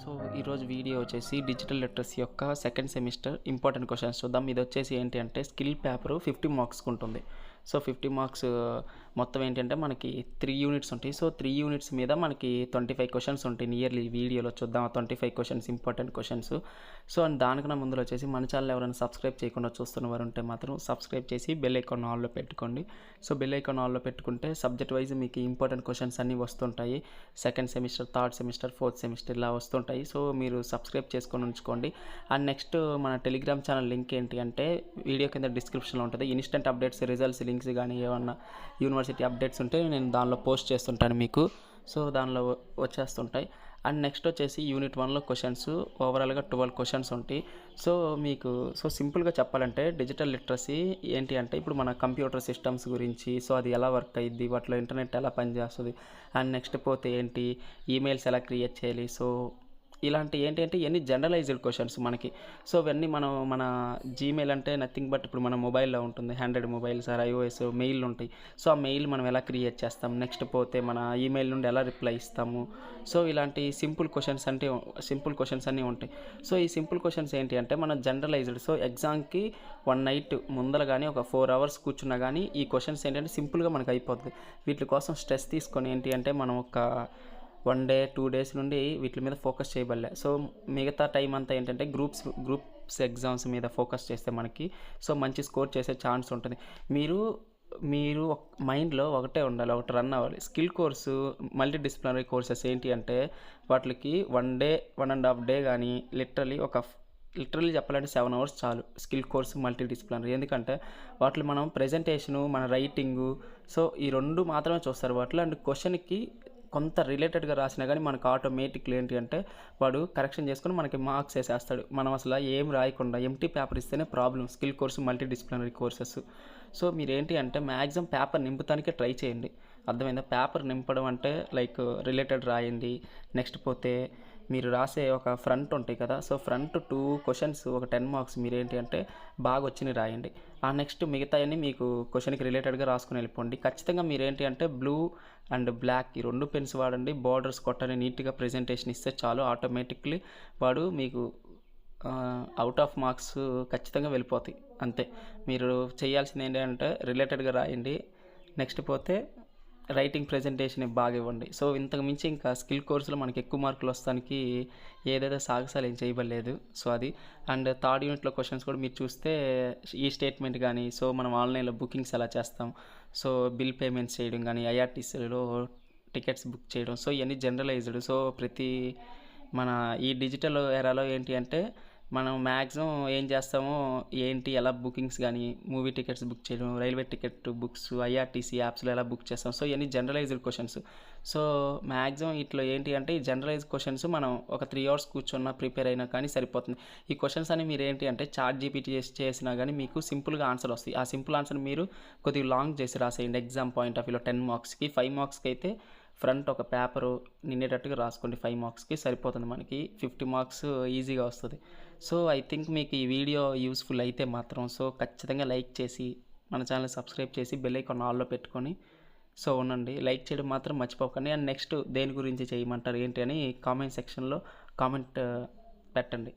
So ఈరోజు video వచ్చేసి digital literacy యొక్క సెకండ్ సెమిస్టర్ ఇంపార్టెంట్ క్వశ్చన్స్ చూద్దాం. ఇది వచ్చేసి ఏంటి అంటే స్కిల్ పేపర్ 50 మార్క్స్కి ఉంటుంది. సో 50 మార్క్స్ మొత్తం ఏంటంటే మనకి 3 యూనిట్స్ ఉంటాయి. సో 3 యూనిట్స్ మీద మనకి 25 క్వశ్చన్స్ ఉంటాయి. నియర్లీ వీడియోలో చూద్దాం ఆ 25 questions important questions. So and దానికన్నా ముందు వచ్చేసి మన ఛానల్ ఎవరైనా సబ్స్క్రైబ్ చేయకుండా చూస్తున్న వారు ఉంటే మాత్రం సబ్స్క్రైబ్ చేసి బెల్ ఐకాన్ ఆల్లో పెట్టుకోండి. సో బెల్ ఐకాన్ ఆల్లో పెట్టుకుంటే సబ్జెక్ట్ వైజ్ మీకు ఇంపార్టెంట్ క్వశ్చన్స్ అన్నీ వస్తుంటాయి. Second semester, third semester, fourth semester ఇలా వస్తుంటాయి. సో మీరు సబ్స్క్రైబ్ చేసుకొని ఉంచుకోండి. అండ్ నెక్స్ట్ మన టెలిగ్రామ్ ఛానల్ లింక్ ఏంటి అంటే వీడియో కింద డిస్క్రిప్షన్లో ఉంటుంది. ఇన్స్టెంట్ అప్డేట్స్, రిజల్ట్స్ లింక్స్ కానీ ఏమన్నా యూనివర్సిటీ అప్డేట్స్ ఉంటే నేను దానిలో పోస్ట్ చేస్తుంటాను మీకు. సో దానిలో వచ్చేస్తుంటాయి. అండ్ నెక్స్ట్ వచ్చేసి యూనిట్ 1లో క్వశ్చన్స్ ఓవరాల్గా 12 క్వశ్చన్స్ ఉంటాయి. సో మీకు సింపుల్గా చెప్పాలంటే డిజిటల్ లిటరసీ ఏంటి అంటే ఇప్పుడు మన కంప్యూటర్ సిస్టమ్స్ గురించి, సో అది ఎలా వర్క్ అయ్యిద్ది, వాటిలో ఇంటర్నెట్ ఎలా పనిచేస్తుంది, అండ్ నెక్స్ట్ పోతే ఏంటి ఈమెయిల్స్ ఎలా క్రియేట్ చేయాలి, సో ఇలాంటి ఏంటంటే ఇవన్నీ జనరలైజ్డ్ క్వశ్చన్స్ మనకి. సో ఇవన్నీ మన జీమెయిల్ అంటే నథింగ్ బట్ ఇప్పుడు మన మొబైల్లో ఉంటుంది, Android mobiles or iOS mail ఉంటాయి. సో ఆ మెయిల్ మనం ఎలా క్రియేట్ చేస్తాం, నెక్స్ట్ పోతే మన ఈమెయిల్ నుండి ఎలా రిప్లై ఇస్తాము. సో ఇలాంటి సింపుల్ క్వశ్చన్స్ అన్నీ ఉంటాయి. సో ఈ సింపుల్ క్వశ్చన్స్ ఏంటి అంటే మన జనరలైజ్డ్. సో ఎగ్జామ్కి 1 నైట్ ముందర కానీ ఒక 4 అవర్స్ కూర్చున్నా కానీ ఈ క్వశ్చన్స్ ఏంటంటే సింపుల్గా మనకు అయిపోతుంది. వీటి కోసం స్ట్రెస్ తీసుకొని ఏంటి అంటే మనం ఒక 1 డే 2 డేస్ నుండి వీటి మీద ఫోకస్ చేయబడలే. సో మిగతా టైం అంతా ఏంటంటే గ్రూప్స్ ఎగ్జామ్స్ మీద ఫోకస్ చేస్తే మనకి సో మంచి స్కోర్ చేసే ఛాన్స్ ఉంటుంది. మీరు మైండ్లో ఒకటే ఉండాలి, ఒకటి రన్ అవ్వాలి. Skill course, multi disciplinary courses ఏంటి అంటే వాటికి 1 డే 1.5 డే కానీ లిటరలీ చెప్పాలంటే 7 అవర్స్ చాలు స్కిల్ కోర్సు మల్టీ డిసిప్లినరీ. ఎందుకంటే వాటిలో మనం ప్రజెంటేషను, మన రైటింగు, సో ఈ 2 మాత్రమే చూస్తారు వాటిలో. అండ్ క్వశ్చన్కి కొంత రిలేటెడ్గా రాసినా కానీ మనకు ఆటోమేటిక్లీ ఏంటి అంటే వాడు కరెక్షన్ చేసుకొని మనకి మార్క్స్ వేసేస్తాడు. మనం అసలు ఏం రాయకుండా ఎంటీ పేపర్ ఇస్తేనే problem skill course multi disciplinary courses. So మీరు ఏంటి అంటే మ్యాక్సిమం పేపర్ నింపుతానికే ట్రై చేయండి. అర్థమైందా? పేపర్ నింపడం అంటే లైక్ రిలేటెడ్ రాయండి. నెక్స్ట్ పోతే మీరు రాసే ఒక ఫ్రంట్ ఉంటాయి కదా, సో ఫ్రంట్ 2 క్వశ్చన్స్ ఒక 10 మార్క్స్ మీరు ఏంటి అంటే బాగా వచ్చినాయి రాయండి. ఆ నెక్స్ట్ మిగతాయన్నీ మీకు క్వశ్చన్కి రిలేటెడ్గా రాసుకుని వెళ్ళిపోండి. ఖచ్చితంగా మీరు ఏంటి అంటే బ్లూ అండ్ బ్లాక్ ఈ 2 పెన్స్ వాడండి. బార్డర్స్ కొట్టని నీట్గా ప్రజెంటేషన్ ఇస్తే చాలు, ఆటోమేటిక్లీ వాడు మీకు అవుట్ ఆఫ్ మార్క్స్ ఖచ్చితంగా వెళ్ళిపోతాయి. అంతే. మీరు చేయాల్సింది ఏంటంటే రిలేటెడ్గా రాయండి. నెక్స్ట్ పోతే రైటింగ్ ప్రజెంటేషన్ బాగా ఇవ్వండి. సో ఇంతకు మించి ఇంకా స్కిల్ కోర్సులో మనకి ఎక్కువ మార్కులు వస్తానికి ఏదైతే సాగసాలు ఏం చేయబడలేదు. సో అది. అండ్ థర్డ్ యూనిట్లో క్వశ్చన్స్ కూడా మీరు చూస్తే ఈ స్టేట్మెంట్ కానీ, సో మనం ఆన్లైన్లో బుకింగ్స్ ఎలా చేస్తాం, సో బిల్ పేమెంట్స్ చేయడం కానీ, ఐఆర్టీసీలో టికెట్స్ బుక్ చేయడం, సో ఇవన్నీ జనరలైజ్డ్. సో మన ఈ డిజిటల్ ఎరాలో ఏంటి అంటే మనం మ్యాక్సిమం ఏం చేస్తామో ఏంటి ఎలా బుకింగ్స్ కానీ, మూవీ టికెట్స్ బుక్ చేయడం, రైల్వే టికెట్ బుక్స్, ఐఆర్టీసీ యాప్స్లో ఎలా బుక్ చేస్తాం, సో ఇవన్నీ జనరలైజ్డ్ క్వశ్చన్స్. సో మ్యాక్సిమం ఇట్లా ఏంటి అంటే ఈ జనరలైజ్డ్ క్వశ్చన్స్ మనం ఒక 3 అవర్స్ కూర్చున్నా ప్రిపేర్ అయినా కానీ సరిపోతుంది. ఈ క్వశ్చన్స్ అని మీరు ఏంటి అంటే చాట్ జీపీటీ చేసినా కానీ మీకు సింపుల్గా ఆన్సర్ వస్తాయి. ఆ సింపుల్ ఆన్సర్ మీరు కొద్దిగా లాంగ్ చేసి రాసేయండి. ఎగ్జామ్ పాయింట్ ఆఫ్ వ్యూలో 10 మార్క్స్కి 5 మార్క్స్కి అయితే ఫ్రంట్ ఒక పేపరు నిండేటట్టుగా రాసుకోండి. 5 మార్క్స్కి సరిపోతుంది, మనకి 50 మార్క్స్ ఈజీగా వస్తుంది. సో ఐ థింక్ మీకు ఈ వీడియో యూస్ఫుల్ అయితే మాత్రం సో ఖచ్చితంగా లైక్ చేసి మన ఛానల్ సబ్స్క్రైబ్ చేసి బెల్ ఐకాన్ ఆల్లో పెట్టుకొని సో ఉండండి. లైక్ చేయడం మాత్రం మర్చిపోకండి. అండ్ నెక్స్ట్ దేని గురించి చేయమంటారు ఏంటి అని కామెంట్ సెక్షన్లో కామెంట్ పెట్టండి.